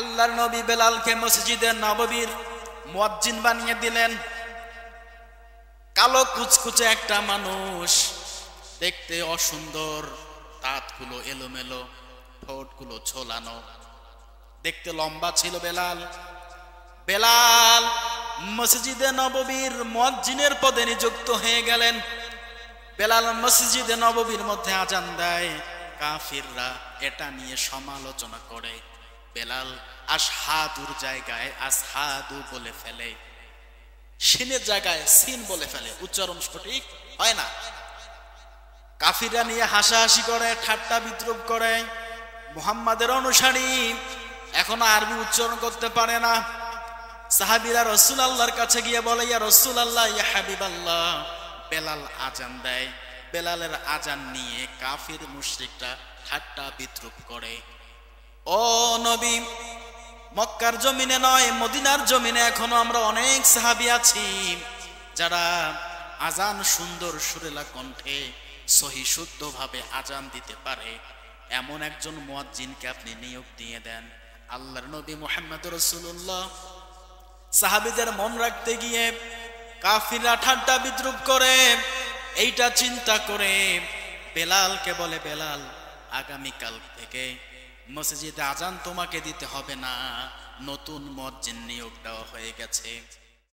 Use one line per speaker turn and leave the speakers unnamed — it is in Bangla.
আল্লাহর নবী বেলালকে মসজিদে নববীর মুয়াজ্জিন বানিয়ে দিলেন। কালো কুচকুচে একটা মানুষ, দেখতে অসুন্দর, দাঁতগুলো এলোমেলো, ঠোঁটগুলো ঝোলানো, দেখতে লম্বা ছিল বেলাল। বেলাল মসজিদে নববীর মুয়াজ্জিনের পদে নিযুক্ত হয়ে গেলেন। বেলাল মসজিদে নববীর মধ্যে আজান দেয়। কাফিররা এটা নিয়ে সমালোচনা করে। বেলাল আশহাদুর জায়গায় আসহাদু বলে ফেলে, সিনের জায়গায় সিন বলে ফেলে, উচ্চারণ সঠিক হয় না। কাফিররা নিয়ে হাসাহাসি করে, ঠাট্টা বিদ্রুপ করে। মুহাম্মাদের অনুসারী এখনো আরবি উচ্চারণ করতে পারে না। সাহাবীরা রাসূলুল্লাহর কাছে গিয়ে বলে, ইয়া রাসূলুল্লাহ, ইয়া হাবিবাল্লাহ, বেলাল আজান দেয়। বেলালের আজান নিয়ে কাফির মুশরিকরা ঠাট্টা বিদ্রুপ করে। ও নবী, মক্কার জমিনে নয়, মদিনার জমিনে এখনো আমরা অনেক সাহাবী আছি যারা আজান সুন্দর সুরেলা কণ্ঠে সহি শুদ্ধভাবে আজান দিতে পারে। এমন একজন মুয়াজ্জিনকে আপনি নিয়োগ দিয়ে দেন। আল্লাহর নবী মুহাম্মদ রাসূলুল্লাহ সাহাবীদের মন রাখতে গিয়ে কাফিররা ঠাট্টা বিদ্রুপ করে। এইটা চিন্তা করে বেলালকে বলে, বেলাল, আগামীকাল থেকে মসজিদে আজান তোমাকে দিতে হবে না, নতুন মুয়াজ্জিন নিয়োগ দেওয়া হয়ে গেছে।